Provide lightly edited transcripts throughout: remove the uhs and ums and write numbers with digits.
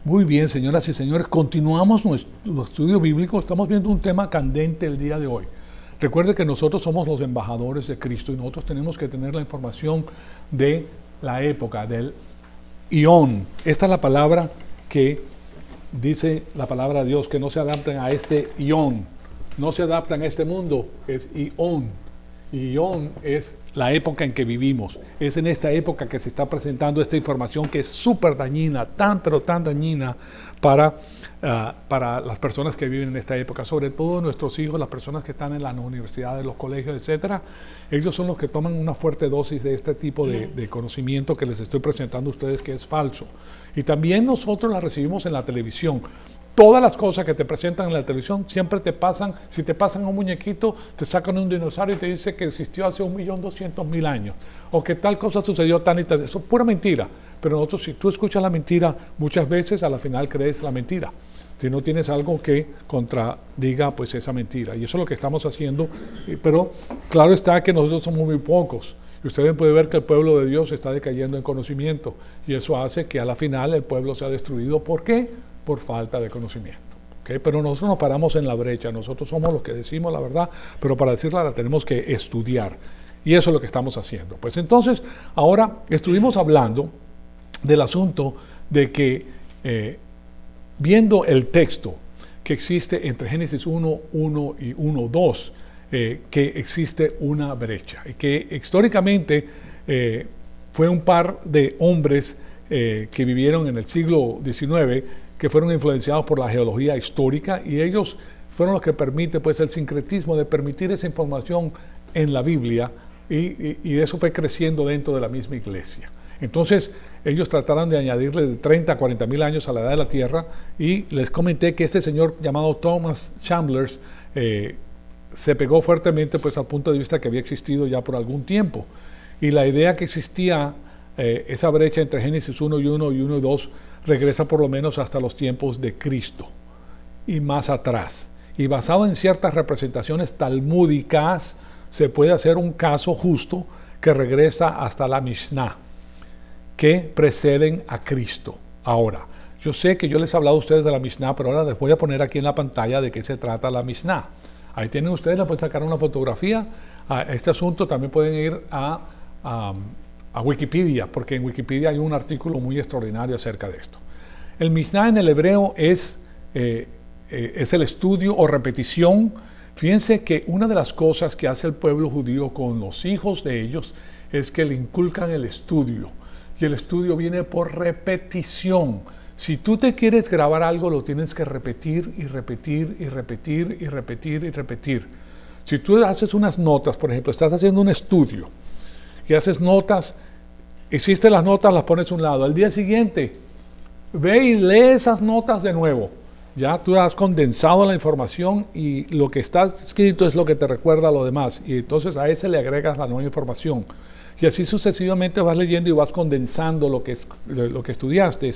Muy bien, señoras y señores, continuamos nuestro estudio bíblico. Estamos viendo un tema candente el día de hoy. Recuerde que nosotros somos los embajadores de Cristo y nosotros tenemos que tener la información de la época, del ión. Esta es la palabra que dice la palabra de Dios, que no se adaptan a este ión, no se adaptan a este mundo, es ión. Ión es la época en que vivimos. Es en esta época que se está presentando esta información que es súper dañina, pero tan dañina para las personas que viven en esta época, sobre todo nuestros hijos, las personas que están en las universidades, los colegios, etcétera. Ellos son los que toman una fuerte dosis de este tipo de conocimiento que les estoy presentando a ustedes, que es falso. Y también nosotros la recibimos en la televisión. Todas las cosas que te presentan en la televisión siempre te pasan. Si te pasan un muñequito, te sacan un dinosaurio y te dice que existió hace 1.200.000 años, o que tal cosa sucedió tan y tal. Eso es pura mentira. Pero nosotros, si tú escuchas la mentira, muchas veces a la final crees la mentira, si no tienes algo que contradiga pues esa mentira. Y eso es lo que estamos haciendo. Pero claro está que nosotros somos muy pocos. Y ustedes pueden ver que el pueblo de Dios está decayendo en conocimiento. Y eso hace que a la final el pueblo sea destruido. ¿Por qué? Por falta de conocimiento. ¿Okay? Pero nosotros nos paramos en la brecha. Nosotros somos los que decimos la verdad, pero para decirla la tenemos que estudiar. Y eso es lo que estamos haciendo. Pues entonces, ahora estuvimos hablando del asunto de que, viendo el texto que existe entre Génesis 1:1 y 1:2, que existe una brecha. Y que históricamente fue un par de hombres que vivieron en el siglo XIX, que fueron influenciados por la geología histórica, y ellos fueron los que permiten pues el sincretismo de permitir esa información en la Biblia, y eso fue creciendo dentro de la misma iglesia. Entonces ellos trataron de añadirle de 30 a 40 mil años a la edad de la Tierra, y les comenté que este señor llamado Thomas Chandler se pegó fuertemente pues al punto de vista que había existido ya por algún tiempo, y la idea que existía esa brecha entre Génesis 1:1 y 1:2 regresa por lo menos hasta los tiempos de Cristo y más atrás. Y basado en ciertas representaciones talmúdicas, se puede hacer un caso justo que regresa hasta la Mishnah, que preceden a Cristo. Ahora, yo sé que yo les he hablado a ustedes de la Mishnah, pero ahora les voy a poner aquí en la pantalla de qué se trata la Mishnah. Ahí tienen ustedes, le pueden sacar una fotografía a este asunto. También pueden ir a Wikipedia, porque en Wikipedia hay un artículo muy extraordinario acerca de esto. El Mishnah en el hebreo es el estudio o repetición. Fíjense que una de las cosas que hace el pueblo judío con los hijos de ellos es que le inculcan el estudio, y el estudio viene por repetición. Si tú te quieres grabar algo, lo tienes que repetir y repetir y repetir y repetir y repetir. Si tú haces unas notas, por ejemplo, estás haciendo un estudio y haces notas, hiciste las notas, las pones a un lado. Al día siguiente, ve y lee esas notas de nuevo. Ya tú has condensado la información y lo que está escrito es lo que te recuerda a lo demás. Y entonces a ese le agregas la nueva información. Y así sucesivamente vas leyendo y vas condensando lo que estudiaste.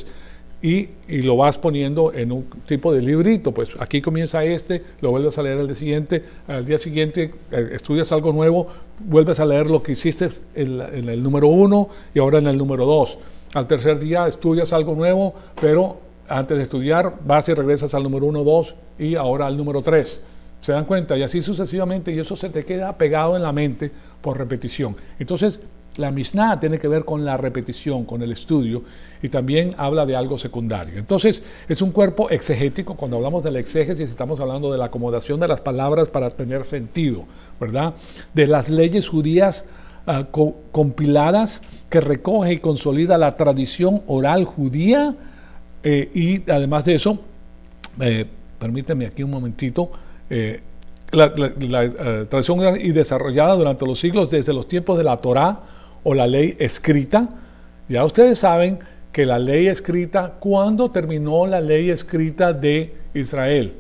Y lo vas poniendo en un tipo de librito. Pues aquí comienza lo vuelves a leer al día siguiente estudias algo nuevo, vuelves a leer lo que hiciste en el número 1 y ahora en el número 2. Al tercer día estudias algo nuevo, pero antes de estudiar vas y regresas al número 1, 2 y ahora al número 3. ¿Se dan cuenta? Y así sucesivamente, y eso se te queda pegado en la mente por repetición. Entonces, la Mishnah tiene que ver con la repetición, con el estudio, y también habla de algo secundario. Entonces, es un cuerpo exegético. Cuando hablamos de la exégesis, estamos hablando de la acomodación de las palabras para tener sentido, ¿verdad? De las leyes judías compiladas, que recoge y consolida la tradición oral judía, y además de eso, permíteme aquí un momentito, la tradición oral y desarrollada durante los siglos, desde los tiempos de la Torá o la ley escrita. Ya ustedes saben que la ley escrita, ¿cuándo terminó la ley escrita de Israel?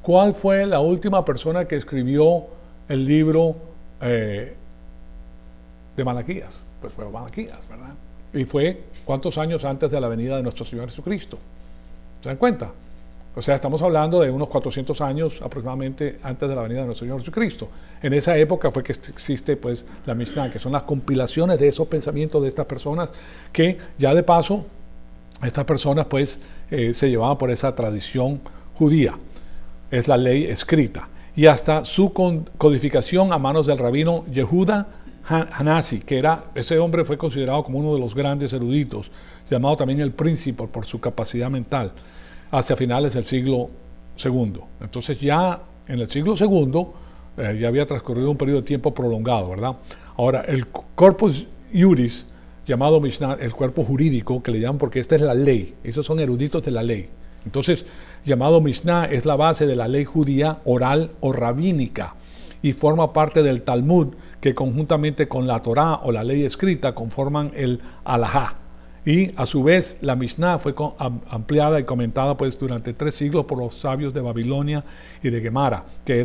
¿Cuál fue la última persona que escribió el libro de Malaquías? Pues fue Malaquías, ¿verdad? Y fue ¿cuántos años antes de la venida de nuestro Señor Jesucristo? ¿Se dan cuenta? O sea, estamos hablando de unos 400 años aproximadamente antes de la venida de nuestro Señor Jesucristo. En esa época fue que existe pues la Mishnah, que son las compilaciones de esos pensamientos de estas personas, que ya de paso Estas personas pues se llevaban por esa tradición judía, es la ley escrita, y hasta su codificación a manos del rabino Yehuda Hanasi, que ese hombre fue considerado como uno de los grandes eruditos, llamado también el príncipe por su capacidad mental, hacia finales del siglo II. Entonces ya en el siglo II ya había transcurrido un periodo de tiempo prolongado, ¿verdad? Ahora, el corpus iuris, llamado Mishnah, el cuerpo jurídico, que le llaman porque esta es la ley, esos son eruditos de la ley. Entonces, llamado Mishnah es la base de la ley judía oral o rabínica y forma parte del Talmud, que conjuntamente con la Torá o la ley escrita conforman el Halajá. Y a su vez la Mishnah fue ampliada y comentada pues durante 3 siglos por los sabios de Babilonia y de Gemara, que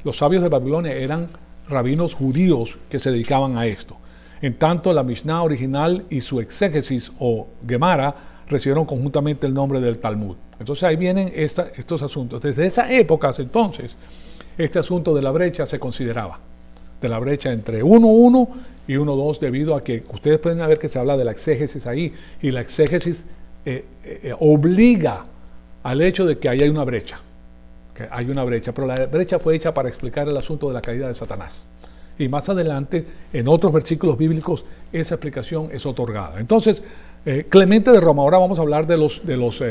los sabios de Babilonia eran rabinos judíos que se dedicaban a esto. En tanto, la Mishnah original y su exégesis o Gemara recibieron conjuntamente el nombre del Talmud. Entonces ahí vienen estos asuntos. Desde esa época entonces, este asunto de la brecha se consideraba, de la brecha entre 1.1 y 1.2, debido a que ustedes pueden ver que se habla de la exégesis ahí, y la exégesis obliga al hecho de que ahí hay una brecha, pero la brecha fue hecha para explicar el asunto de la caída de Satanás. Y más adelante, en otros versículos bíblicos, esa explicación es otorgada. Entonces, Clemente de Roma, ahora vamos a hablar de los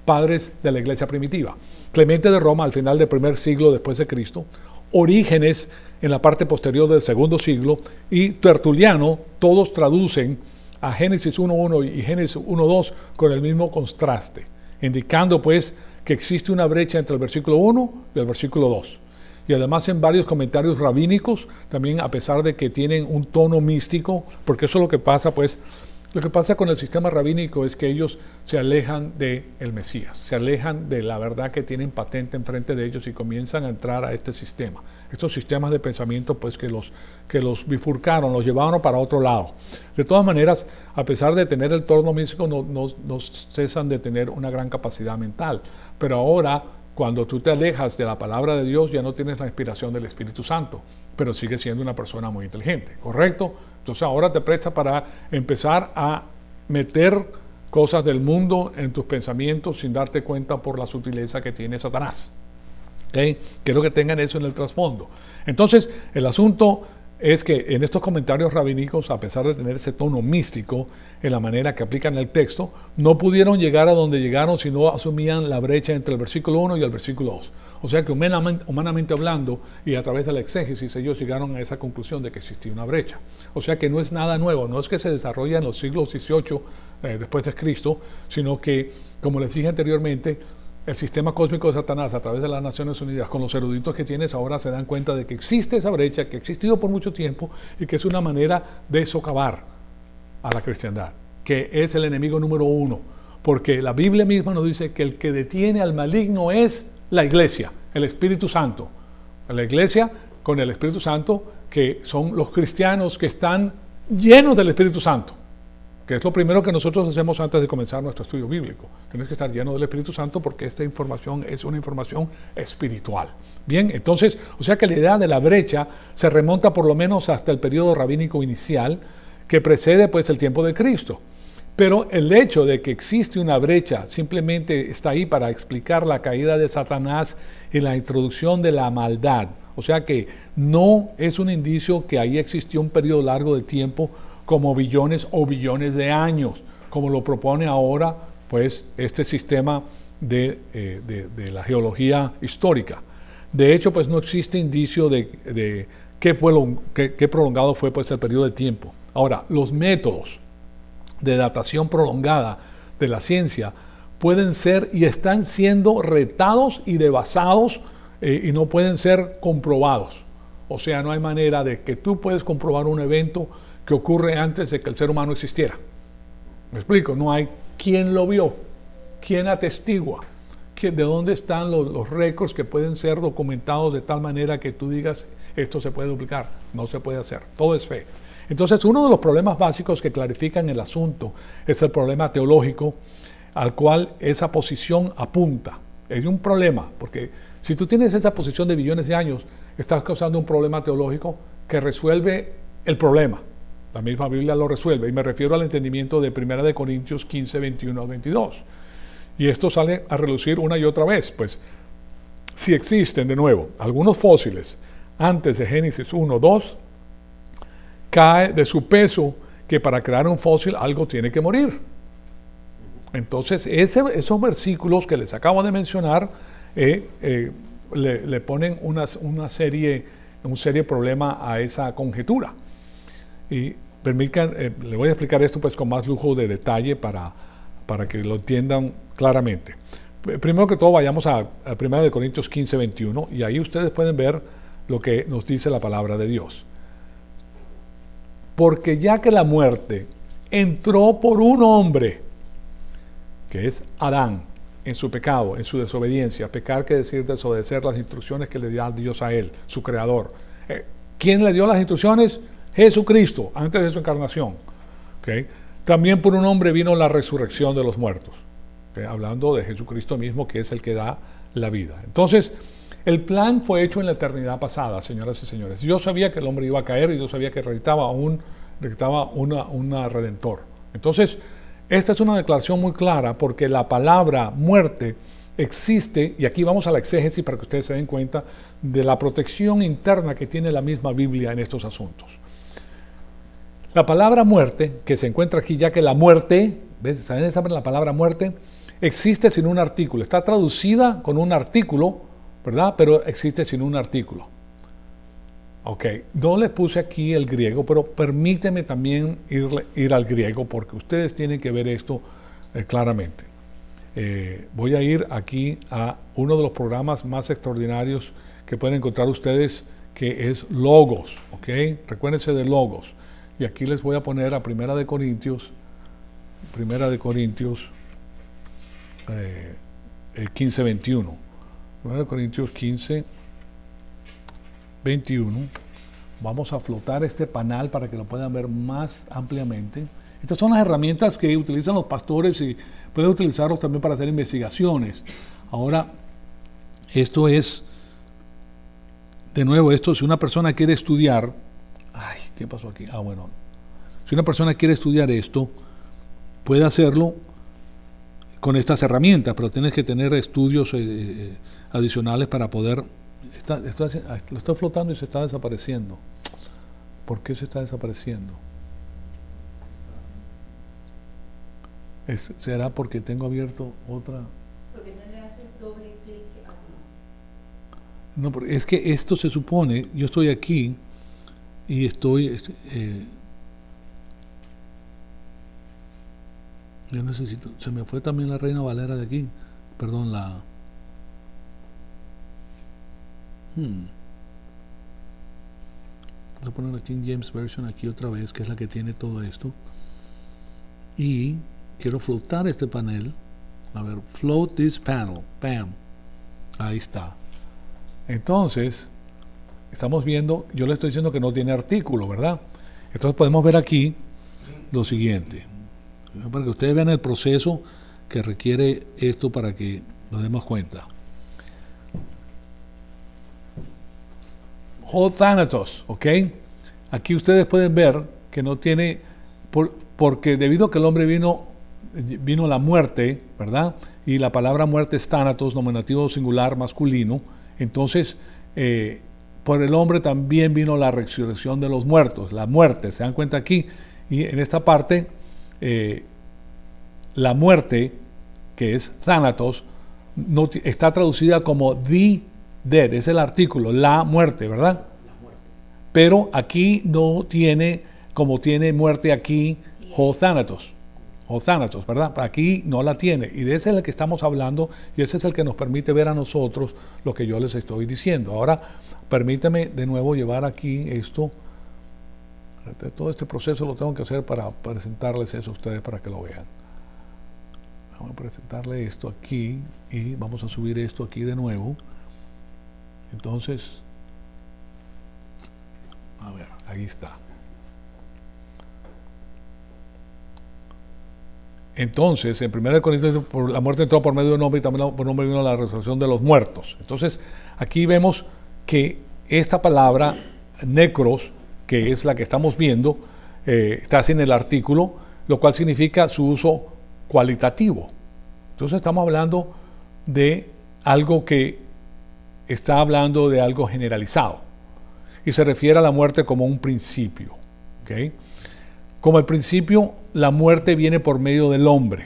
padres de la iglesia primitiva. Clemente de Roma, al final del primer siglo después de Cristo, Orígenes, en la parte posterior del segundo siglo, y Tertuliano, todos traducen a Génesis 1.1 y Génesis 1.2 con el mismo contraste, indicando pues que existe una brecha entre el versículo 1 y el versículo 2. Y además en varios comentarios rabínicos, también a pesar de que tienen un tono místico, porque eso es lo que pasa, pues, lo que pasa con el sistema rabínico es que ellos se alejan del Mesías, se alejan de la verdad que tienen patente enfrente de ellos y comienzan a entrar a este sistema. Estos sistemas de pensamiento, pues, que los bifurcaron, los llevaron para otro lado. De todas maneras, a pesar de tener el tono místico, no cesan de tener una gran capacidad mental. Pero ahora, cuando tú te alejas de la palabra de Dios, ya no tienes la inspiración del Espíritu Santo, pero sigues siendo una persona muy inteligente, ¿correcto? Entonces ahora te presta para empezar a meter cosas del mundo en tus pensamientos sin darte cuenta por la sutileza que tiene Satanás. ¿Okay? Quiero que tengan eso en el trasfondo. Entonces, el asunto es que en estos comentarios rabínicos, a pesar de tener ese tono místico en la manera que aplican el texto, no pudieron llegar a donde llegaron si no asumían la brecha entre el versículo 1 y el versículo 2. O sea que humanamente hablando y a través de la exégesis, ellos llegaron a esa conclusión de que existía una brecha. O sea que no es nada nuevo, no es que se desarrolla en los siglos XVIII después de Cristo, sino que, como les dije anteriormente, el sistema cósmico de Satanás a través de las Naciones Unidas, con los eruditos que tienes ahora, se dan cuenta de que existe esa brecha, que ha existido por mucho tiempo y que es una manera de socavar a la cristiandad, que es el enemigo número 1, porque la Biblia misma nos dice que el que detiene al maligno es la iglesia, el Espíritu Santo. La iglesia con el Espíritu Santo, que son los cristianos que están llenos del Espíritu Santo, que es lo primero que nosotros hacemos antes de comenzar nuestro estudio bíblico. Tienes que estar lleno del Espíritu Santo porque esta información es una información espiritual. Bien, entonces, o sea que la idea de la brecha se remonta por lo menos hasta el periodo rabínico inicial que precede pues el tiempo de Cristo. Pero el hecho de que existe una brecha simplemente está ahí para explicar la caída de Satanás y la introducción de la maldad. O sea que no es un indicio que ahí existió un periodo largo de tiempo como billones o billones de años, como lo propone ahora pues este sistema de la geología histórica. De hecho, pues no existe indicio de qué prolongado fue pues el periodo de tiempo. Ahora, los métodos de datación prolongada de la ciencia pueden ser y están siendo retados y debasados y no pueden ser comprobados. O sea, no hay manera de que tú puedes comprobar un evento que ocurre antes de que el ser humano existiera. ¿Me explico? No hay quién lo vio, quién atestigua, de dónde están los récords que pueden ser documentados de tal manera que tú digas, esto se puede duplicar. No se puede hacer. Todo es fe. Entonces, uno de los problemas básicos que clarifican el asunto es el problema teológico al cual esa posición apunta. Es un problema, porque si tú tienes esa posición de billones de años, estás causando un problema teológico que resuelve el problema. La misma Biblia lo resuelve. Y me refiero al entendimiento de 1 Corintios 15, 21 al 22. Y esto sale a relucir una y otra vez. Pues, si existen, de nuevo, algunos fósiles antes de Génesis 1, 2, cae de su peso que para crear un fósil algo tiene que morir. Entonces, esos versículos que les acabo de mencionar le ponen un serio problema a esa conjetura. Y le voy a explicar esto pues con más lujo de detalle para que lo entiendan claramente. Primero que todo, vayamos a 1 Corintios 15, 21, y ahí ustedes pueden ver lo que nos dice la palabra de Dios. Porque ya que la muerte entró por un hombre, que es Adán, en su pecado, en su desobediencia. Pecar quiere decir desobedecer las instrucciones que le dio Dios a él, su creador. ¿Quién le dio las instrucciones? Jesucristo, antes de su encarnación. ¿Okay? También por un hombre vino la resurrección de los muertos. ¿Okay? Hablando de Jesucristo mismo, que es el que da la vida. Entonces, el plan fue hecho en la eternidad pasada, señoras y señores. Dios sabía que el hombre iba a caer y Dios sabía que necesitaba un redentor. Entonces, esta es una declaración muy clara porque la palabra muerte existe, y aquí vamos a la exégesis para que ustedes se den cuenta de la protección interna que tiene la misma Biblia en estos asuntos. La palabra muerte, que se encuentra aquí, ya que la muerte, ¿ves? ¿Saben la palabra muerte? Existe sin un artículo, está traducida con un artículo, ¿verdad? Pero existe sin un artículo. Ok, no les puse aquí el griego, pero permíteme también ir al griego porque ustedes tienen que ver esto claramente. Voy a ir aquí a uno de los programas más extraordinarios que pueden encontrar ustedes, que es Logos, ok, recuérdense de Logos. Y aquí les voy a poner a 1 Corintios 15, 21. 1 Corintios 15, 21. Vamos a flotar este panal para que lo puedan ver más ampliamente. Estas son las herramientas que utilizan los pastores y pueden utilizarlos también para hacer investigaciones. Ahora, esto es, de nuevo, si una persona quiere estudiar, ay, ¿qué pasó aquí? Ah, bueno, si una persona quiere estudiar esto, puede hacerlo con estas herramientas, pero tienes que tener estudios adicionales para poder. Lo estoy flotando y se está desapareciendo. ¿Por qué se está desapareciendo? ¿Será porque tengo abierto otra? Porque no le haces doble clic aquí. No, porque es que esto se supone, yo estoy aquí y estoy. Yo necesito. Se me fue también la Reina Valera de aquí. Perdón, Voy a poner aquí en James Version aquí otra vez, que es la que tiene todo esto. Y quiero flotar este panel. A ver, float this panel. Bam. Ahí está. Entonces, estamos viendo, yo le estoy diciendo que no tiene artículo, ¿verdad? Entonces podemos ver aquí lo siguiente. Para que ustedes vean el proceso que requiere esto para que nos demos cuenta. Ho thanatos, ¿ok? Aquí ustedes pueden ver que no tiene, porque debido a que el hombre vino la muerte, ¿verdad? Y la palabra muerte es thanatos, nominativo singular masculino, entonces por el hombre también vino la resurrección de los muertos, la muerte, ¿se dan cuenta aquí? Y en esta parte, la muerte, que es thanatos, está traducida como the dead, es el artículo, la muerte, ¿verdad? La muerte. Pero aquí no tiene, como tiene muerte aquí, sí. Ho thanatos, ¿verdad? Aquí no la tiene, y de ese es el que estamos hablando, y ese es el que nos permite ver a nosotros lo que yo les estoy diciendo. Ahora, permítame de nuevo llevar aquí esto. Todo este proceso lo tengo que hacer para presentarles eso a ustedes para que lo vean. Vamos a presentarle esto aquí, y vamos a subir esto aquí de nuevo. Entonces, a ver, ahí está. Entonces, en 1 Corintios, la muerte entró por medio de un hombre y también por un hombre vino la resurrección de los muertos. Entonces, aquí vemos que esta palabra, necros, que es la que estamos viendo, está sin el artículo, lo cual significa su uso cualitativo. Entonces estamos hablando de algo que está hablando de algo generalizado y se refiere a la muerte como un principio. ¿Okay? Como el principio, la muerte viene por medio del hombre.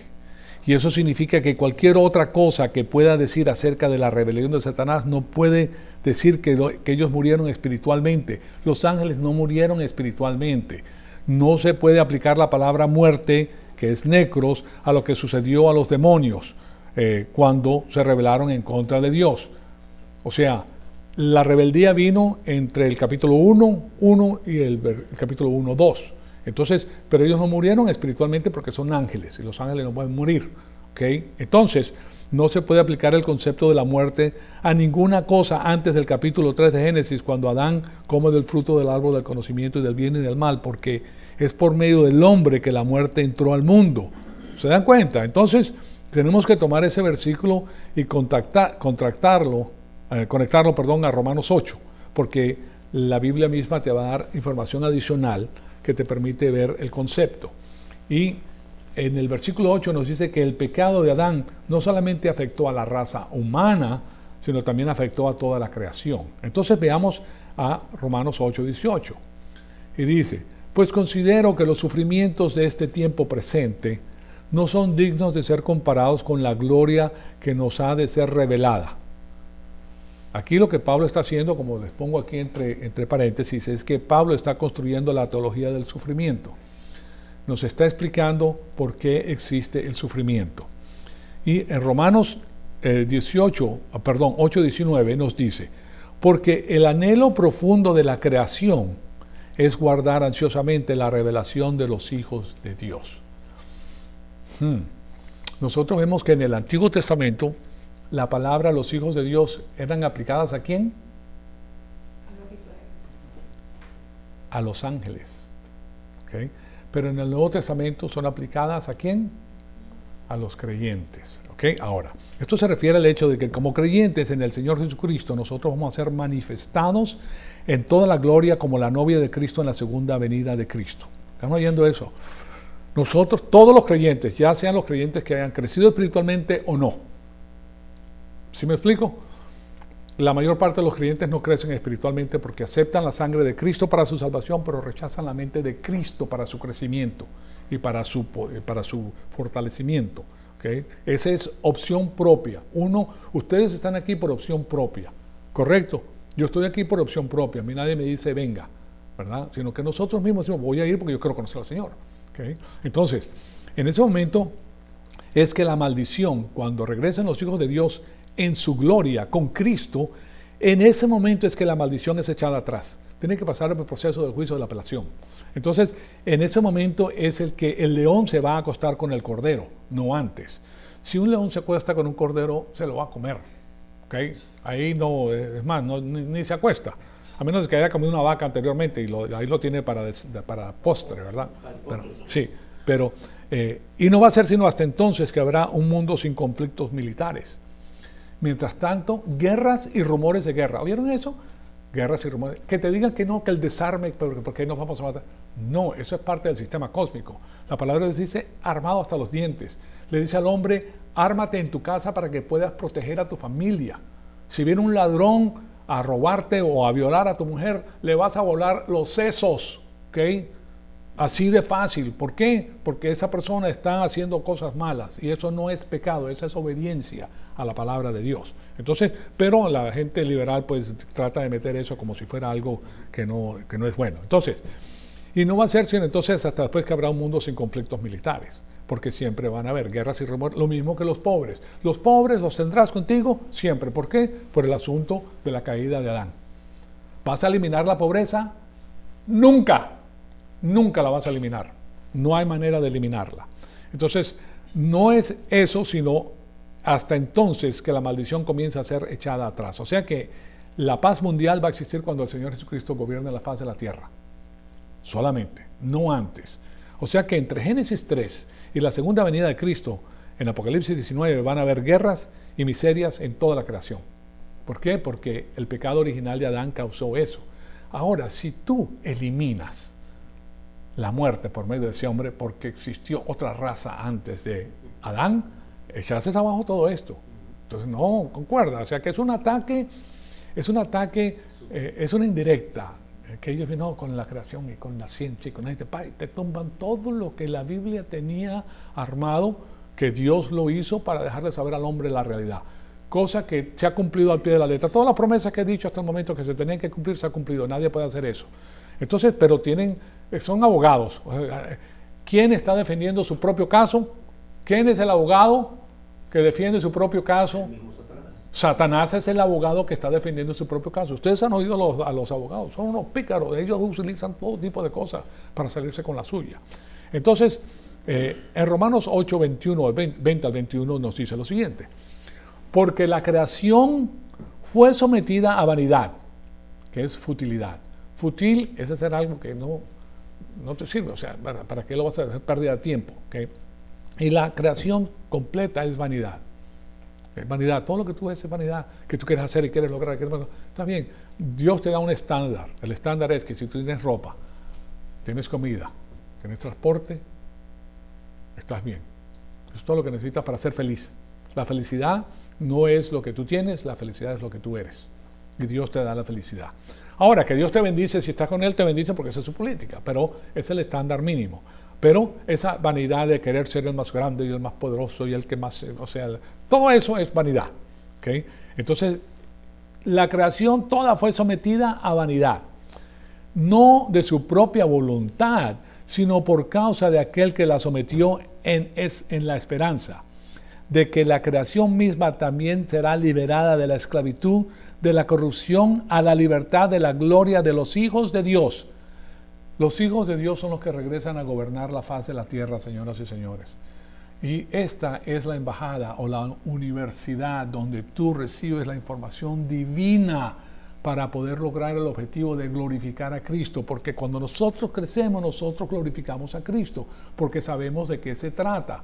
Y eso significa que cualquier otra cosa que pueda decir acerca de la rebelión de Satanás no puede decir que ellos murieron espiritualmente. Los ángeles no murieron espiritualmente. No se puede aplicar la palabra muerte, que es necros, a lo que sucedió a los demonios cuando se rebelaron en contra de Dios. O sea, la rebeldía vino entre el capítulo 1 y el capítulo 1:2. Entonces, pero ellos no murieron espiritualmente porque son ángeles y los ángeles no pueden morir. ¿Okay? Entonces, no se puede aplicar el concepto de la muerte a ninguna cosa antes del capítulo 3 de Génesis, cuando Adán come del fruto del árbol del conocimiento y del bien y del mal, porque es por medio del hombre que la muerte entró al mundo. ¿Se dan cuenta? Entonces, tenemos que tomar ese versículo y conectarlo a Romanos 8, porque la Biblia misma te va a dar información adicional que te permite ver el concepto. Y en el versículo 8 nos dice que el pecado de Adán no solamente afectó a la raza humana, sino también afectó a toda la creación. Entonces veamos a Romanos 8:18. Y dice: pues considero que los sufrimientos de este tiempo presente no son dignos de ser comparados con la gloria que nos ha de ser revelada. Aquí lo que Pablo está haciendo, como les pongo aquí entre paréntesis, es que Pablo está construyendo la teología del sufrimiento. Nos está explicando por qué existe el sufrimiento. Y en Romanos 8:19 nos dice: porque el anhelo profundo de la creación es guardar ansiosamente la revelación de los hijos de Dios. Nosotros vemos que en el Antiguo Testamento la palabra los hijos de Dios eran aplicadas ¿a quién? A los ángeles. ¿Okay? Pero en el Nuevo Testamento son aplicadas ¿a quién? A los creyentes. ¿Okay? Ahora, esto se refiere al hecho de que como creyentes en el Señor Jesucristo nosotros vamos a ser manifestados en toda la gloria como la novia de Cristo en la segunda venida de Cristo. ¿Están oyendo eso? Nosotros, todos los creyentes, ya sean los creyentes que hayan crecido espiritualmente o no. ¿Sí me explico? La mayor parte de los creyentes no crecen espiritualmente porque aceptan la sangre de Cristo para su salvación, pero rechazan la mente de Cristo para su crecimiento y para su fortalecimiento. ¿Okay? Esa es opción propia. Ustedes están aquí por opción propia, ¿correcto? Yo estoy aquí por opción propia. A mí nadie me dice venga, ¿verdad? Sino que nosotros mismos decimos voy a ir porque yo quiero conocer al Señor. ¿Okay? Entonces, en ese momento es que la maldición, cuando regresen los hijos de Dios en su gloria con Cristo, en ese momento es que la maldición es echada atrás. Tiene que pasar por el proceso del juicio de la apelación. Entonces, en ese momento es el que el león se va a acostar con el cordero, no antes. Si un león se acuesta con un cordero, se lo va a comer. ¿Okay? Ahí no, es más, ni se acuesta. A menos que haya comido una vaca anteriormente y ahí lo tiene para postre, ¿verdad? Sí, pero y no va a ser sino hasta entonces que habrá un mundo sin conflictos militares. Mientras tanto, guerras y rumores de guerra. ¿Oyeron eso? Guerras y rumores. Que te digan que no, que el desarme, porque nos vamos a matar. No, eso es parte del sistema cósmico. La palabra les dice armado hasta los dientes. Le dice al hombre, ármate en tu casa para que puedas proteger a tu familia. Si viene un ladrón a robarte o a violar a tu mujer, le vas a volar los sesos. ¿Ok? Así de fácil. ¿Por qué? Porque esa persona está haciendo cosas malas y eso no es pecado, esa es obediencia a la palabra de Dios. Entonces, pero la gente liberal pues trata de meter eso como si fuera algo que no es bueno. Entonces, y no va a ser sino entonces hasta después que habrá un mundo sin conflictos militares, porque siempre van a haber guerras y rumores, lo mismo que los pobres. Los pobres los tendrás contigo siempre. ¿Por qué? Por el asunto de la caída de Adán. ¿Vas a eliminar la pobreza? Nunca. Nunca la vas a eliminar. No hay manera de eliminarla. Entonces, no es eso, sino hasta entonces que la maldición comienza a ser echada atrás. O sea que la paz mundial va a existir cuando el Señor Jesucristo gobierne la faz de la tierra. Solamente, no antes. O sea que entre Génesis 3 y la segunda venida de Cristo, en Apocalipsis 19, van a haber guerras y miserias en toda la creación. ¿Por qué? Porque el pecado original de Adán causó eso. Ahora, si tú eliminas la muerte por medio de ese hombre, porque existió otra raza antes de Adán, echaste abajo todo esto. Entonces no concuerda, o sea que es un ataque, es una indirecta, que ellos vienen con la creación y con la ciencia y con este país, te tumban todo lo que la Biblia tenía armado, que Dios lo hizo para dejarle saber al hombre la realidad. Cosa que se ha cumplido al pie de la letra. Todas las promesas que he dicho hasta el momento que se tenían que cumplir se ha cumplido. Nadie puede hacer eso. Entonces, pero son abogados. ¿Quién está defendiendo su propio caso? ¿Quién es el abogado que defiende su propio caso? Satanás es el abogado que está defendiendo su propio caso. Ustedes han oído a los abogados. Son unos pícaros. Ellos utilizan todo tipo de cosas para salirse con la suya. Entonces, en Romanos 8, 21, 20 al 21 nos dice lo siguiente. Porque la creación fue sometida a vanidad, que es futilidad. Futil es hacer algo que no te sirve, o sea, ¿para qué lo vas a hacer? Pérdida de tiempo. ¿Okay? Y la creación completa es vanidad. Es vanidad, todo lo que tú ves es vanidad, que tú quieres hacer y quieres lograr. Está bien, Dios te da un estándar. El estándar es que si tú tienes ropa, tienes comida, tienes transporte, estás bien. Es todo lo que necesitas para ser feliz. La felicidad no es lo que tú tienes, la felicidad es lo que tú eres. Y Dios te da la felicidad. Ahora, que Dios te bendice, si estás con Él, te bendice porque esa es su política, pero es el estándar mínimo. Pero esa vanidad de querer ser el más grande y el más poderoso y el que más, o sea, todo eso es vanidad. ¿Okay? Entonces, la creación toda fue sometida a vanidad. No de su propia voluntad, sino por causa de aquel que la sometió en la esperanza de que la creación misma también será liberada de la esclavitud, de la corrupción, a la libertad de la gloria de los hijos de Dios. Los hijos de Dios son los que regresan a gobernar la faz de la tierra, señoras y señores. Y esta es la embajada o la universidad donde tú recibes la información divina para poder lograr el objetivo de glorificar a Cristo. Porque cuando nosotros crecemos, nosotros glorificamos a Cristo, porque sabemos de qué se trata.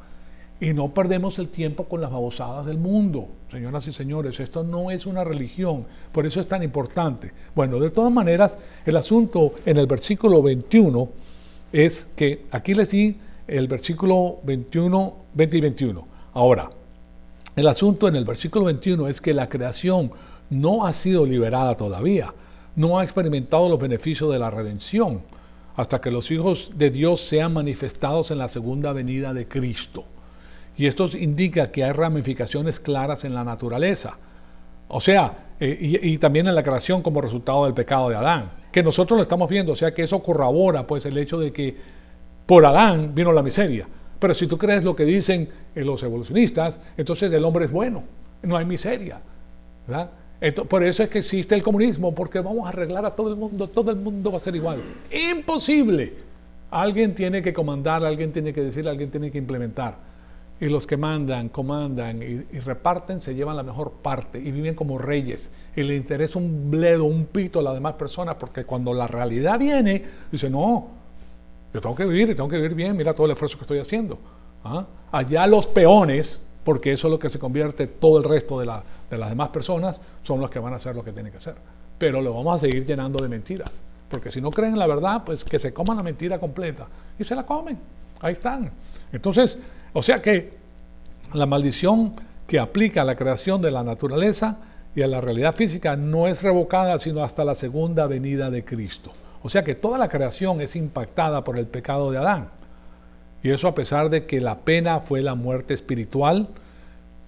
Y no perdemos el tiempo con las babosadas del mundo, señoras y señores. Esto no es una religión, por eso es tan importante. Bueno, de todas maneras, el asunto en el versículo 21 es que, aquí les di el versículo 21, 20 y 21. Ahora, el asunto en el versículo 21 es que la creación no ha sido liberada todavía, no ha experimentado los beneficios de la redención, hasta que los hijos de Dios sean manifestados en la segunda venida de Cristo. Y esto indica que hay ramificaciones claras en la naturaleza. O sea, y también en la creación como resultado del pecado de Adán, que nosotros lo estamos viendo. O sea, que eso corrobora pues el hecho de que por Adán vino la miseria. Pero si tú crees lo que dicen los evolucionistas, entonces el hombre es bueno, no hay miseria, ¿verdad? Por eso es que existe el comunismo, porque vamos a arreglar a todo el mundo va a ser igual. ¡Imposible! Alguien tiene que comandar, alguien tiene que decir, alguien tiene que implementar. Y los que mandan, comandan y reparten se llevan la mejor parte y viven como reyes. Y le interesa un bledo, un pito a las demás personas, porque cuando la realidad viene, dice, no, yo tengo que vivir bien, mira todo el esfuerzo que estoy haciendo. ¿Ah? Allá los peones, porque eso es lo que se convierte todo el resto de las demás personas, son los que van a hacer lo que tienen que hacer. Pero lo vamos a seguir llenando de mentiras, porque si no creen en la verdad, pues que se coman la mentira completa. Y se la comen, ahí están. Entonces, o sea que la maldición que aplica a la creación de la naturaleza y a la realidad física no es revocada sino hasta la segunda venida de Cristo. O sea que toda la creación es impactada por el pecado de Adán. Y eso a pesar de que la pena fue la muerte espiritual,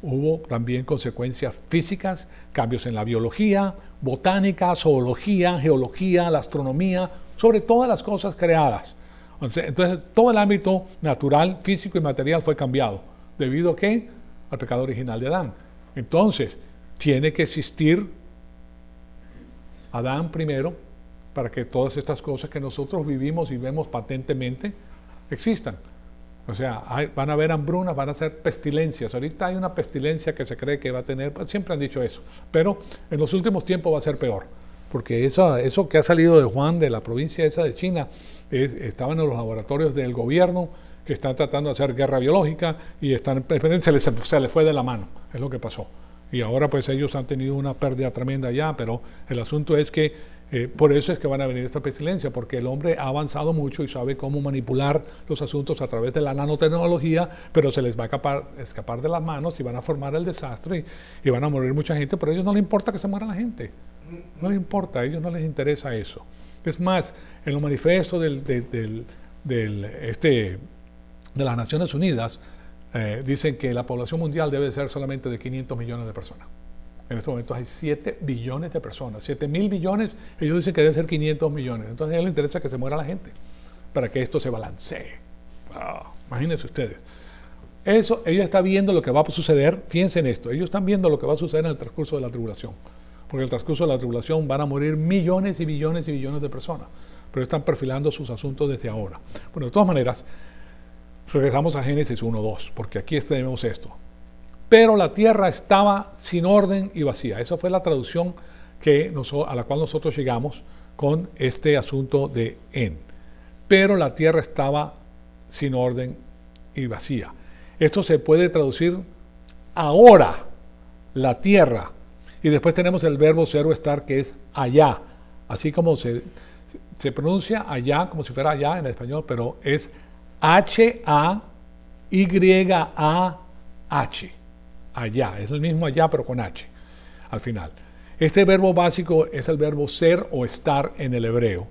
hubo también consecuencias físicas, cambios en la biología, botánica, zoología, geología, la astronomía, sobre todas las cosas creadas. Entonces, todo el ámbito natural, físico y material fue cambiado. ¿Debido a qué? Al pecado original de Adán. Entonces, tiene que existir Adán primero para que todas estas cosas que nosotros vivimos y vemos patentemente existan. O sea, van a haber hambrunas, van a ser pestilencias. Ahorita hay una pestilencia que se cree que va a tener, pues siempre han dicho eso, pero en los últimos tiempos va a ser peor. Porque eso que ha salido de Wuhan, de la provincia esa de China, estaban en los laboratorios del gobierno que están tratando de hacer guerra biológica y se les fue de la mano, es lo que pasó. Y ahora pues ellos han tenido una pérdida tremenda ya, pero el asunto es que Por eso es que van a venir esta pestilencia, porque el hombre ha avanzado mucho y sabe cómo manipular los asuntos a través de la nanotecnología, pero se les va a escapar de las manos y van a formar el desastre y van a morir mucha gente, pero a ellos no les importa que se muera la gente. No les importa, a ellos no les interesa eso. Es más, en los manifiestos de las Naciones Unidas dicen que la población mundial debe ser solamente de 500 millones de personas. En estos momentos hay 7 billones de personas, 7.000 billones, ellos dicen que deben ser 500 millones. Entonces a ellos les interesa que se muera la gente para que esto se balancee. Imagínense ustedes. Eso, ellos están viendo lo que va a suceder, fíjense en esto, ellos están viendo lo que va a suceder en el transcurso de la tribulación. Porque en el transcurso de la tribulación van a morir millones y billones y billones de personas, pero están perfilando sus asuntos desde ahora. Bueno, de todas maneras, regresamos a Génesis 1:2, porque aquí tenemos esto. Pero la tierra estaba sin orden y vacía. Esa fue la traducción a la cual nosotros llegamos con este asunto de en. Pero la tierra estaba sin orden y vacía. Esto se puede traducir ahora, la tierra. Y después tenemos el verbo ser o estar, que es allá. Así como se pronuncia allá, como si fuera allá en español, pero es H-A-Y-A-H. Allá, es el mismo allá, pero con H al final. Este verbo básico es el verbo ser o estar en el hebreo,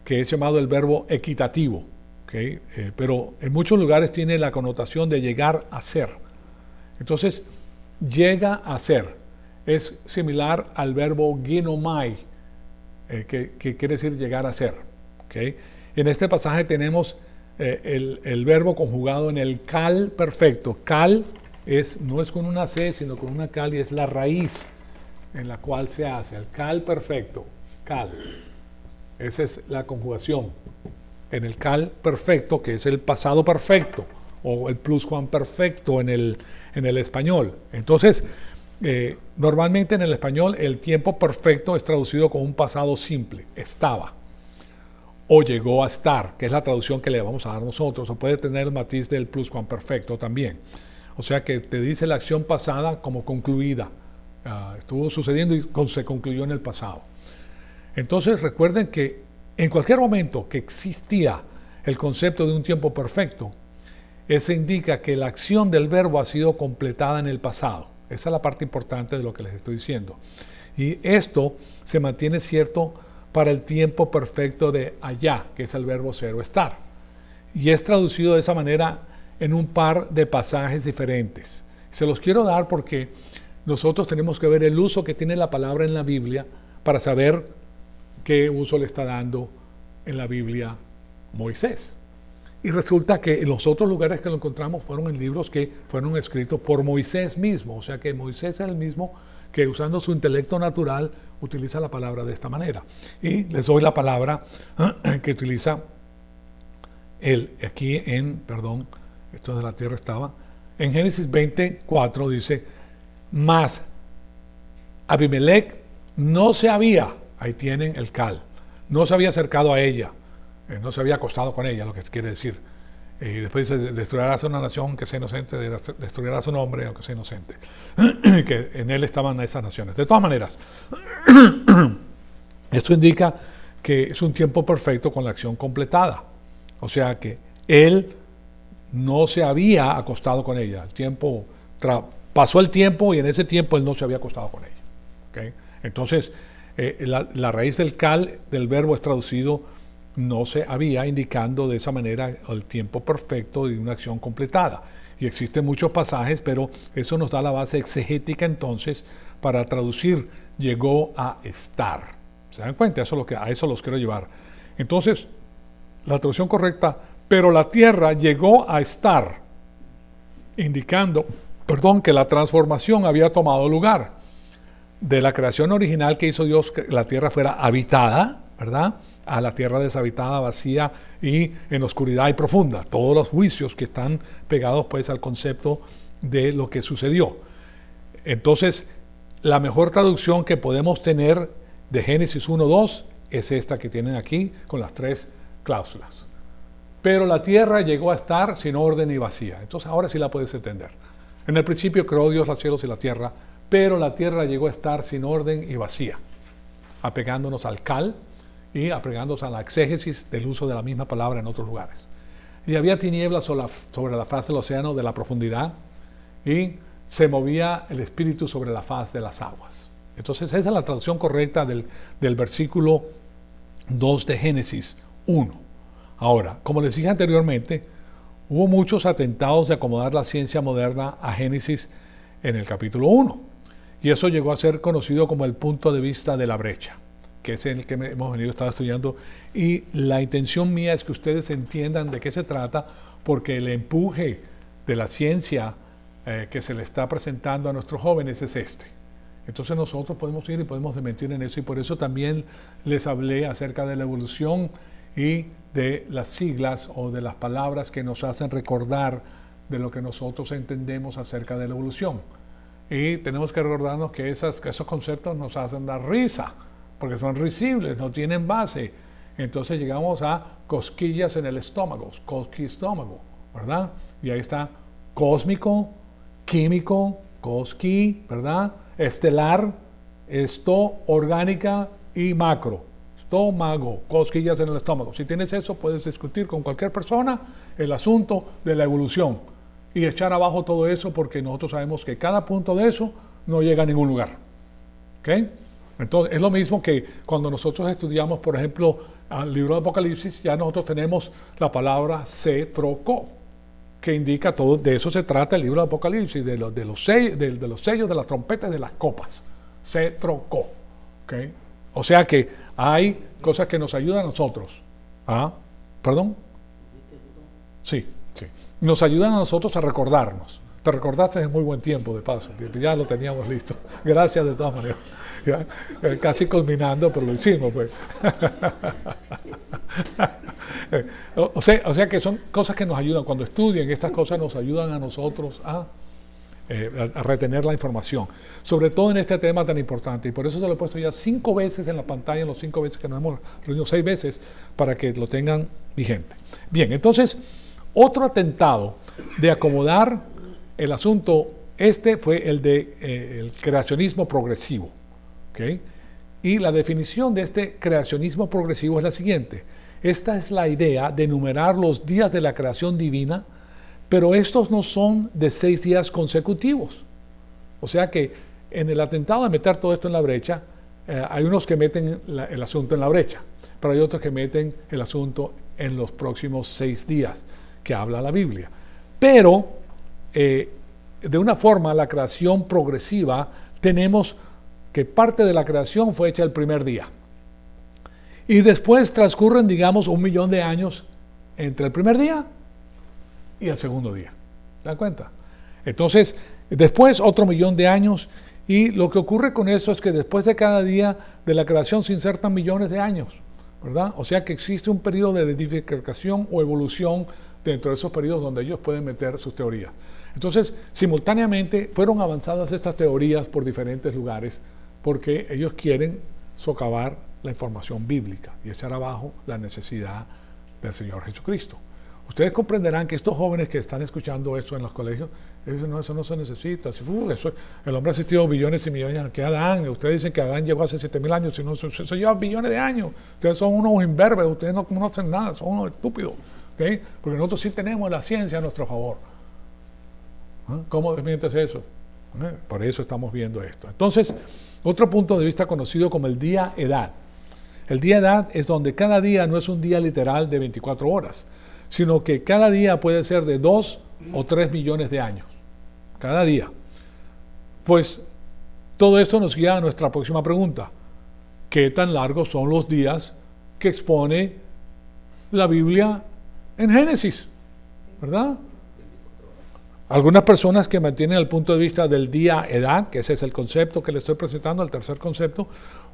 que es llamado el verbo equitativo, ¿okay? Pero en muchos lugares tiene la connotación de llegar a ser. Entonces, llega a ser. Es similar al verbo ginomai, que quiere decir llegar a ser. ¿Okay? En este pasaje tenemos el verbo conjugado en el cal perfecto. Cal no es con una C, sino con una cal, y es la raíz en la cual se hace. El cal perfecto, cal. Esa es la conjugación. En el cal perfecto, que es el pasado perfecto, o el pluscuamperfecto en el español. Entonces, normalmente en el español el tiempo perfecto es traducido como un pasado simple, estaba, o llegó a estar, que es la traducción que le vamos a dar nosotros, o puede tener el matiz del pluscuamperfecto también. O sea que te dice la acción pasada como concluida. Estuvo sucediendo y se concluyó en el pasado. Entonces recuerden que en cualquier momento que existía el concepto de un tiempo perfecto, eso indica que la acción del verbo ha sido completada en el pasado. Esa es la parte importante de lo que les estoy diciendo. Y esto se mantiene cierto para el tiempo perfecto de allá, que es el verbo ser o estar. Y es traducido de esa manera en un par de pasajes diferentes. Se los quiero dar porque nosotros tenemos que ver el uso que tiene la palabra en la Biblia para saber qué uso le está dando en la Biblia Moisés. Y resulta que en los otros lugares que lo encontramos fueron en libros que fueron escritos por Moisés mismo. O sea que Moisés es el mismo que, usando su intelecto natural, utiliza la palabra de esta manera. Y les doy la palabra que utiliza él aquí esto de la tierra estaba, en Génesis 24 dice, mas Abimelech no se había, ahí tienen el cal, no se había acercado a ella, no se había acostado con ella, lo que quiere decir. Y después dice, destruirás a una nación que sea inocente, destruirás a un hombre aunque sea inocente. Que en él estaban esas naciones. De todas maneras, esto indica que es un tiempo perfecto con la acción completada. O sea que él no se había acostado con ella. El tiempo, pasó el tiempo y en ese tiempo él no se había acostado con ella. ¿Okay? Entonces, la raíz del cal del verbo es traducido no se había, indicando de esa manera el tiempo perfecto de una acción completada. Y existen muchos pasajes, pero eso nos da la base exegética entonces para traducir llegó a estar. ¿Se dan cuenta? A eso los quiero llevar. Entonces, la traducción correcta, pero la tierra llegó a estar, indicando, que la transformación había tomado lugar. De la creación original que hizo Dios, que la tierra fuera habitada, ¿verdad?, a la tierra deshabitada, vacía y en oscuridad y profunda. Todos los juicios que están pegados pues al concepto de lo que sucedió. Entonces, la mejor traducción que podemos tener de Génesis 1:2 es esta que tienen aquí con las 3 cláusulas. Pero la tierra llegó a estar sin orden y vacía. Entonces ahora sí la puedes entender. En el principio creó Dios los cielos y la tierra, pero la tierra llegó a estar sin orden y vacía. apegándonos al cal y apegándonos a la exégesis del uso de la misma palabra en otros lugares. Y había tinieblas sobre la faz del océano de la profundidad, y se movía el Espíritu sobre la faz de las aguas. Entonces esa es la traducción correcta del versículo 2 de Génesis 1. Ahora, como les dije anteriormente, hubo muchos atentados de acomodar la ciencia moderna a Génesis en el capítulo 1. Y eso llegó a ser conocido como el punto de vista de la brecha, que es el que hemos venido estudiando. Y la intención mía es que ustedes entiendan de qué se trata, porque el empuje de la ciencia que se le está presentando a nuestros jóvenes es este. Entonces nosotros podemos ir y podemos desmentir en eso, y por eso también les hablé acerca de la evolución y de las siglas o de las palabras que nos hacen recordar de lo que nosotros entendemos acerca de la evolución. Y tenemos que recordarnos que esos conceptos nos hacen dar risa, porque son risibles, no tienen base. Entonces llegamos a cosquillas en el estómago, cosquistómago, ¿verdad? Y ahí está cósmico, químico, cosqui, ¿verdad? Estelar, orgánica y macro. Estómago, cosquillas en el estómago. Si tienes eso, puedes discutir con cualquier persona el asunto de la evolución y echar abajo todo eso, porque nosotros sabemos que cada punto de eso no llega a ningún lugar. ¿Okay? Entonces, es lo mismo que cuando nosotros estudiamos, por ejemplo, el libro de Apocalipsis, ya nosotros tenemos la palabra se trocó, que indica todo. De eso se trata el libro de Apocalipsis, de los sellos, de las trompetas, de las copas. Se trocó. ¿Okay? O sea que hay cosas que nos ayudan a nosotros. ¿Perdón? Sí, sí. Nos ayudan a nosotros a recordarnos. Te recordaste en muy buen tiempo, de paso. Ya lo teníamos listo. Gracias de todas maneras. Ya, casi culminando, pero lo hicimos, pues. O sea que son cosas que nos ayudan. Cuando estudian estas cosas nos ayudan a nosotros a retener la información, sobre todo en este tema tan importante. Y por eso se lo he puesto ya 5 veces en la pantalla, en los 5 veces que nos hemos reunido, 6 veces, para que lo tengan vigente. Bien, entonces, otro atentado de acomodar el asunto, fue el de el creacionismo progresivo. ¿Okay? Y la definición de este creacionismo progresivo es la siguiente. Esta es la idea de enumerar los días de la creación divina, pero estos no son de 6 días consecutivos. O sea que en el atentado de meter todo esto en la brecha, hay unos que meten el asunto en la brecha, pero hay otros que meten el asunto en los próximos 6 días que habla la Biblia. Pero de una forma, la creación progresiva, tenemos que parte de la creación fue hecha el primer día. Y después transcurren, digamos, 1.000.000 de años entre el primer día y el segundo día. ¿Se dan cuenta? Entonces, después otro 1.000.000 de años, y lo que ocurre con eso es que después de cada día de la creación se insertan millones de años, ¿verdad? O sea que existe un periodo de edificación o evolución dentro de esos periodos donde ellos pueden meter sus teorías. Entonces, simultáneamente fueron avanzadas estas teorías por diferentes lugares, porque ellos quieren socavar la información bíblica y echar abajo la necesidad del Señor Jesucristo. Ustedes comprenderán que estos jóvenes que están escuchando eso en los colegios, dicen, no, eso no se necesita. El hombre ha existido billones y millones que Adán. Ustedes dicen que Adán llegó hace 7.000 años, sino eso lleva billones de años. Ustedes son unos imberbes, ustedes no conocen nada, son unos estúpidos. ¿Okay? Porque nosotros sí tenemos la ciencia a nuestro favor. ¿Cómo desmientes eso? Por eso estamos viendo esto. Entonces, otro punto de vista conocido como el día-edad. El día-edad es donde cada día no es un día literal de 24 horas, sino que cada día puede ser de 2 o 3 millones de años. Cada día. Pues todo esto nos guía a nuestra próxima pregunta. ¿Qué tan largos son los días que expone la Biblia en Génesis? ¿Verdad? Algunas personas que mantienen el punto de vista del día-edad, que ese es el concepto que les estoy presentando, el tercer concepto,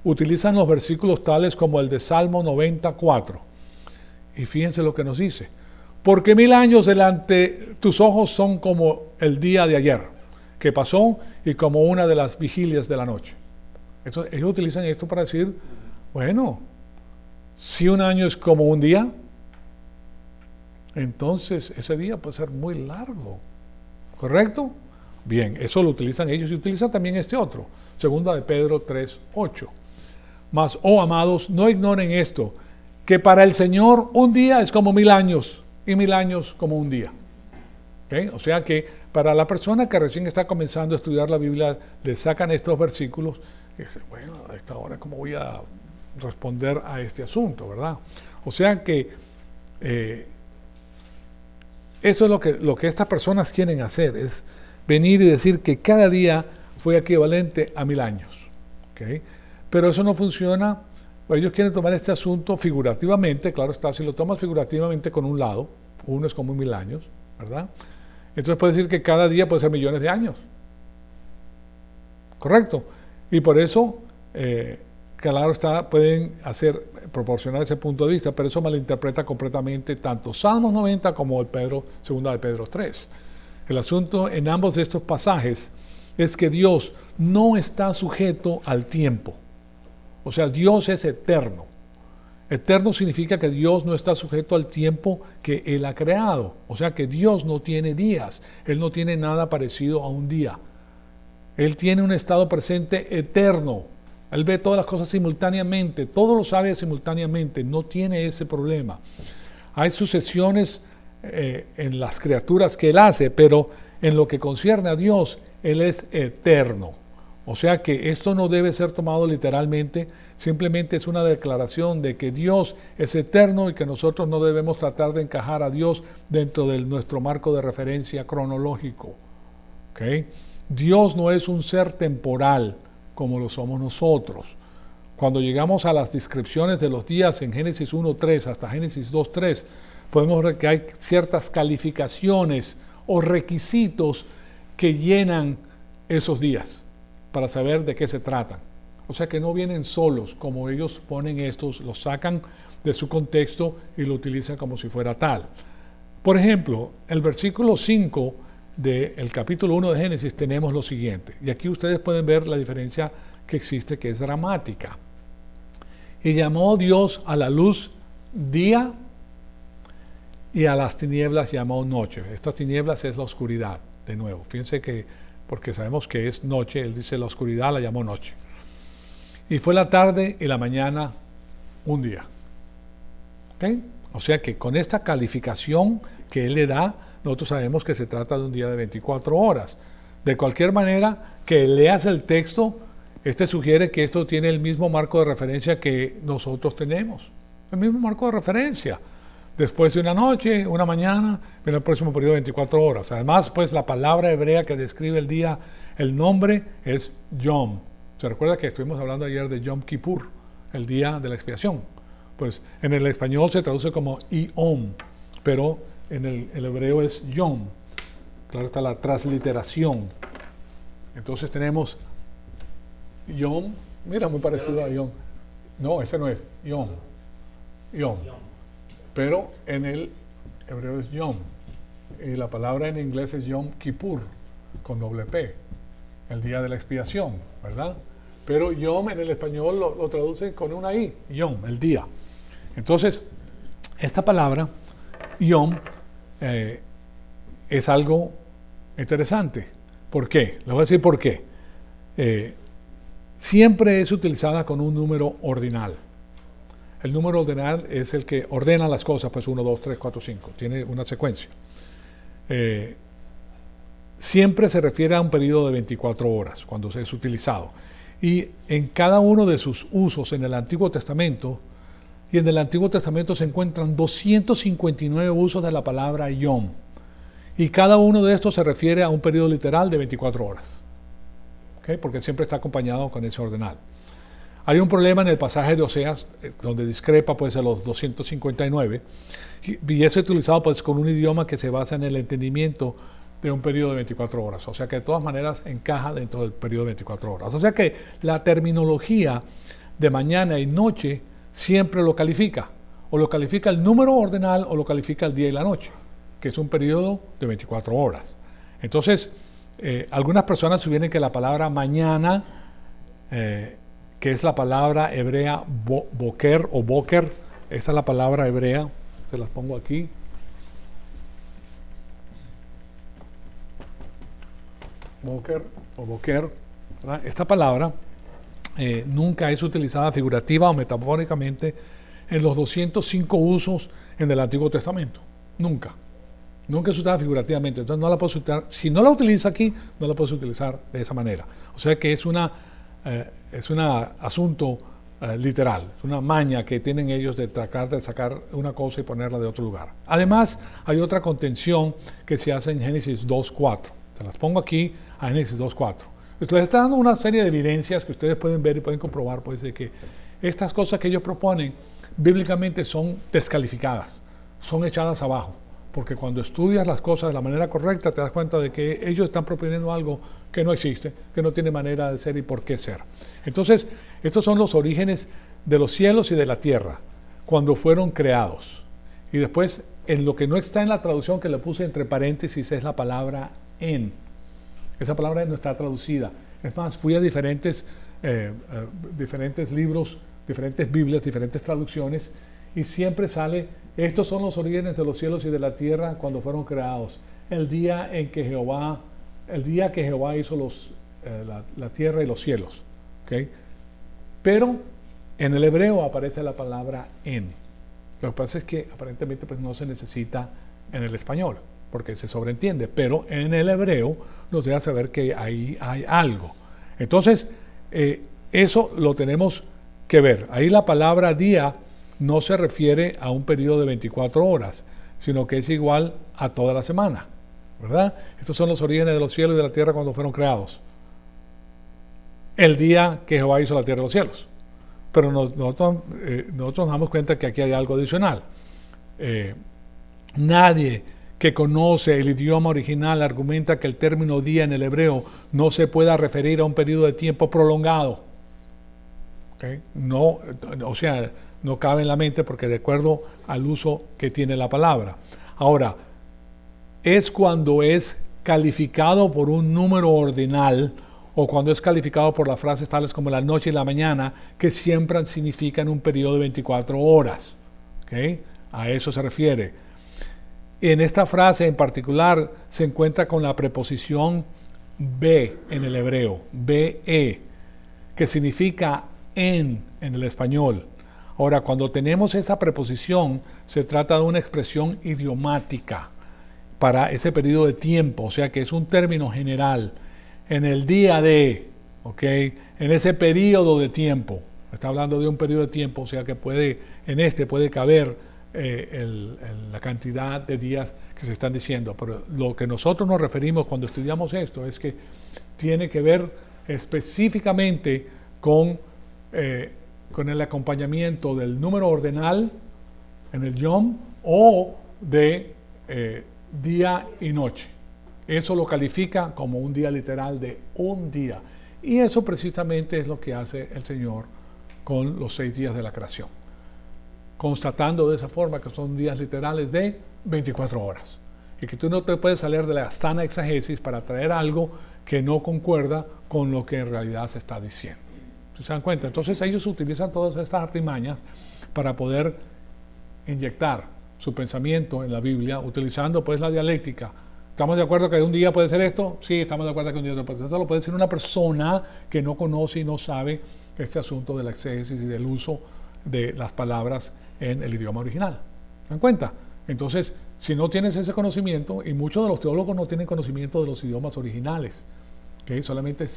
utilizan los versículos tales como el de Salmo 94. Y fíjense lo que nos dice. Porque 1000 años delante tus ojos son como el día de ayer, que pasó, y como una de las vigilias de la noche. Entonces, ellos utilizan esto para decir, bueno, si un año es como un día, entonces ese día puede ser muy largo. ¿Correcto? Bien, eso lo utilizan ellos y utilizan también este otro, segunda de Pedro 3:8. Mas, oh amados, no ignoren esto, que para el Señor un día es como 1000 años y 1000 años como un día. ¿Okay? O sea que para la persona que recién está comenzando a estudiar la Biblia, le sacan estos versículos y dice, bueno, a esta hora cómo voy a responder a este asunto, ¿verdad? O sea que eso es lo que estas personas quieren hacer, es venir y decir que cada día fue equivalente a 1000 años. ¿Okay? Pero eso no funciona. Ellos quieren tomar este asunto figurativamente, claro está, si lo tomas figurativamente con un lado, uno es como 1000 años, ¿verdad? Entonces puede decir que cada día puede ser millones de años. ¿Correcto? Y por eso, claro está, pueden proporcionar ese punto de vista, pero eso malinterpreta completamente tanto Salmos 90 como segunda de Pedro 3. El asunto en ambos de estos pasajes es que Dios no está sujeto al tiempo. O sea, Dios es eterno. Eterno significa que Dios no está sujeto al tiempo que Él ha creado. O sea que Dios no tiene días. Él no tiene nada parecido a un día. Él tiene un estado presente eterno. Él ve todas las cosas simultáneamente. Todo lo sabe simultáneamente. No tiene ese problema. Hay sucesiones en las criaturas que Él hace, pero en lo que concierne a Dios, Él es eterno. O sea que esto no debe ser tomado literalmente, simplemente es una declaración de que Dios es eterno y que nosotros no debemos tratar de encajar a Dios dentro de nuestro marco de referencia cronológico. ¿Okay? Dios no es un ser temporal como lo somos nosotros. Cuando llegamos a las descripciones de los días en Génesis 1.3 hasta Génesis 2.3, podemos ver que hay ciertas calificaciones o requisitos que llenan esos días para saber de qué se tratan. O sea que no vienen solos, como ellos ponen estos, los sacan de su contexto y lo utilizan como si fuera tal. Por ejemplo, el versículo 5 del capítulo 1 de Génesis tenemos lo siguiente, y aquí ustedes pueden ver la diferencia que existe, que es dramática. Y llamó Dios a la luz día y a las tinieblas llamó noche. Estas tinieblas es la oscuridad, de nuevo. Fíjense que porque sabemos que es noche, él dice la oscuridad la llamó noche. Y fue la tarde y la mañana un día. ¿Okay? O sea que con esta calificación que él le da, nosotros sabemos que se trata de un día de 24 horas. De cualquier manera, que leas el texto, sugiere que esto tiene el mismo marco de referencia que nosotros tenemos. El mismo marco de referencia. Después de una noche, una mañana, viene el próximo periodo de 24 horas. Además, pues la palabra hebrea que describe el día, el nombre es Yom. ¿Se recuerda que estuvimos hablando ayer de Yom Kippur, el día de la expiación? Pues en el español se traduce como Yom, pero en el hebreo es Yom. Claro está la transliteración. Entonces tenemos Yom, mira, muy parecido a Yom. No, ese no es Yom. Yom. Pero en el hebreo es Yom. Y la palabra en inglés es Yom Kippur, con doble P. El día de la expiación, ¿verdad? Pero Yom en el español lo traduce con una I. Yom, el día. Entonces, esta palabra, Yom, es algo interesante. ¿Por qué? Les voy a decir por qué. Siempre es utilizada con un número ordinal. El número ordinal es el que ordena las cosas, pues 1, 2, 3, 4, 5. Tiene una secuencia. Siempre se refiere a un periodo de 24 horas cuando es utilizado. Y en cada uno de sus usos en el Antiguo Testamento, y en el Antiguo Testamento se encuentran 259 usos de la palabra Yom. Y cada uno de estos se refiere a un periodo literal de 24 horas. ¿Okay? Porque siempre está acompañado con ese ordinal. Hay un problema en el pasaje de Oseas, donde discrepa pues de los 259, y es utilizado pues con un idioma que se basa en el entendimiento de un periodo de 24 horas. O sea que de todas maneras encaja dentro del periodo de 24 horas. O sea que la terminología de mañana y noche siempre lo califica. O lo califica el número ordinal o lo califica el día y la noche, que es un periodo de 24 horas. Entonces, algunas personas sugieren que la palabra mañana, que es la palabra hebrea boker o boker, esa es la palabra hebrea, se las pongo aquí. Boker o boker, ¿verdad? Esta palabra nunca es utilizada figurativa o metafóricamente en los 205 usos en el Antiguo Testamento. Nunca. Nunca es usada figurativamente. Entonces no la puedes utilizar. Si no la utiliza aquí, no la puedes utilizar de esa manera. O sea que es un asunto literal, es una maña que tienen ellos de tratar de sacar una cosa y ponerla de otro lugar. Además, hay otra contención que se hace en Génesis 2.4. Se las pongo aquí a Génesis 2.4. Les está dando una serie de evidencias que ustedes pueden ver y pueden comprobar, pues, de que estas cosas que ellos proponen bíblicamente son descalificadas, son echadas abajo, porque cuando estudias las cosas de la manera correcta te das cuenta de que ellos están proponiendo algo que no existe, que no tiene manera de ser y por qué ser. Entonces, estos son los orígenes de los cielos y de la tierra, cuando fueron creados. Y después, en lo que no está en la traducción que le puse entre paréntesis es la palabra en. Esa palabra no está traducida. Es más, fui a diferentes libros, diferentes Biblias, diferentes traducciones, y siempre sale, estos son los orígenes de los cielos y de la tierra cuando fueron creados. El día que Jehová hizo la tierra y los cielos. ¿Okay? Pero en el hebreo aparece la palabra en. Lo que pasa es que aparentemente pues, no se necesita en el español, porque se sobreentiende, pero en el hebreo nos deja saber que ahí hay algo. Entonces, eso lo tenemos que ver. Ahí la palabra día no se refiere a un periodo de 24 horas, sino que es igual a toda la semana, ¿verdad? Estos son los orígenes de los cielos y de la tierra cuando fueron creados. El día que Jehová hizo la tierra y los cielos. Pero nosotros nos damos cuenta que aquí hay algo adicional. Nadie que conoce el idioma original argumenta que el término día en el hebreo no se pueda referir a un periodo de tiempo prolongado. ¿Okay? No, o sea, no cabe en la mente porque de acuerdo al uso que tiene la palabra. Ahora, es cuando es calificado por un número ordinal o cuando es calificado por las frases tales como la noche y la mañana, que siempre significan un periodo de 24 horas. ¿Okay? A eso se refiere. En esta frase en particular se encuentra con la preposición be en el hebreo, be, que significa en el español. Ahora, cuando tenemos esa preposición, se trata de una expresión idiomática para ese periodo de tiempo, o sea que es un término general. En el día de, ¿ok? En ese periodo de tiempo, está hablando de un periodo de tiempo, o sea que puede caber la cantidad de días que se están diciendo, pero lo que nosotros nos referimos cuando estudiamos esto es que tiene que ver específicamente con el acompañamiento del número ordinal en el yom o de día y noche. Eso lo califica como un día literal de un día, y eso precisamente es lo que hace el Señor con los 6 días de la creación, constatando de esa forma que son días literales de 24 horas. Y que tú no te puedes salir de la sana exegesis para traer algo que no concuerda con lo que en realidad se está diciendo. ¿Se dan cuenta? Entonces ellos utilizan todas estas artimañas para poder inyectar su pensamiento en la Biblia, utilizando pues la dialéctica. ¿Estamos de acuerdo que un día puede ser esto? Sí, estamos de acuerdo que un día puede ser esto. Lo puede decir una persona que no conoce y no sabe este asunto de la exégesis y del uso de las palabras en el idioma original. ¿Se dan cuenta? Entonces, si no tienes ese conocimiento, y muchos de los teólogos no tienen conocimiento de los idiomas originales, ¿okay? Solamente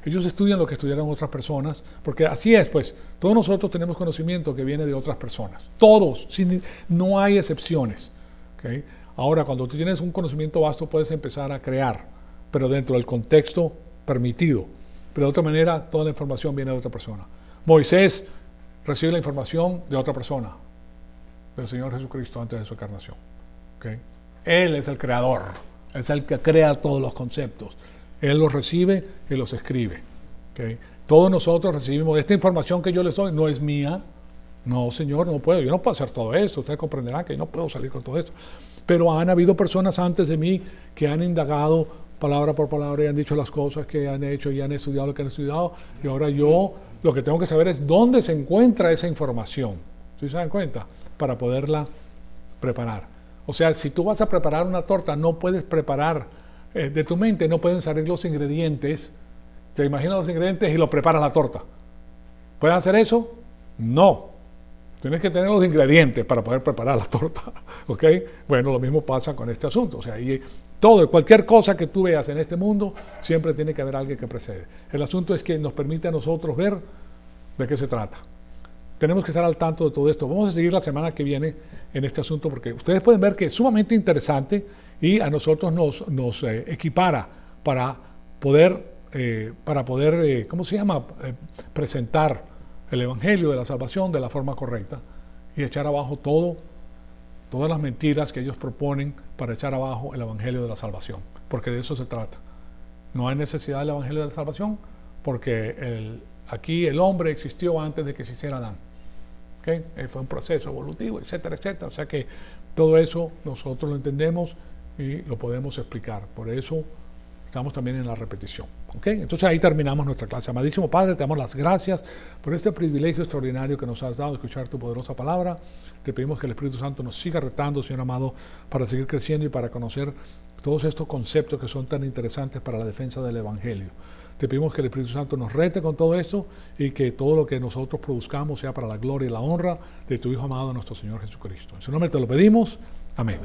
ellos estudian lo que estudiaron otras personas, porque así es, pues, todos nosotros tenemos conocimiento que viene de otras personas, todos, no hay excepciones. ¿Okay? Ahora, cuando tú tienes un conocimiento vasto, puedes empezar a crear, pero dentro del contexto permitido. Pero de otra manera, toda la información viene de otra persona. Moisés recibe la información de otra persona, del Señor Jesucristo antes de su encarnación. ¿Okay? Él es el creador, es el que crea todos los conceptos. Él los recibe y los escribe. ¿Okay? Todos nosotros recibimos esta información que yo les doy, no es mía. No, Señor, no puedo. Yo no puedo hacer todo esto. Ustedes comprenderán que yo no puedo salir con todo esto. Pero han habido personas antes de mí que han indagado palabra por palabra y han dicho las cosas que han hecho y han estudiado lo que han estudiado. Y ahora yo lo que tengo que saber es dónde se encuentra esa información. ¿Sí se dan cuenta? Para poderla preparar. O sea, si tú vas a preparar una torta, no puedes preparar de tu mente, no pueden salir los ingredientes. Te imaginas los ingredientes y lo preparas la torta. ¿Puedes hacer eso? No. Tienes que tener los ingredientes para poder preparar la torta, ¿ok? Bueno, lo mismo pasa con este asunto. O sea, cualquier cosa que tú veas en este mundo, siempre tiene que haber alguien que precede. El asunto es que nos permite a nosotros ver de qué se trata. Tenemos que estar al tanto de todo esto. Vamos a seguir la semana que viene en este asunto porque ustedes pueden ver que es sumamente interesante y a nosotros nos equipara para poder ¿cómo se llama? Presentar el Evangelio de la salvación de la forma correcta y echar abajo todas las mentiras que ellos proponen para echar abajo el Evangelio de la salvación, porque de eso se trata. No hay necesidad del Evangelio de la salvación porque aquí el hombre existió antes de que se hiciera Adán. ¿Okay? Fue un proceso evolutivo, etcétera, etcétera. O sea que todo eso nosotros lo entendemos y lo podemos explicar. Por eso estamos también en la repetición. ¿Okay? Entonces ahí terminamos nuestra clase. Amadísimo Padre, te damos las gracias por este privilegio extraordinario que nos has dado de escuchar tu poderosa palabra. Te pedimos que el Espíritu Santo nos siga retando, Señor amado, para seguir creciendo y para conocer todos estos conceptos que son tan interesantes para la defensa del Evangelio. Te pedimos que el Espíritu Santo nos rete con todo esto y que todo lo que nosotros produzcamos sea para la gloria y la honra de tu Hijo amado, nuestro Señor Jesucristo. En su nombre te lo pedimos. Amén.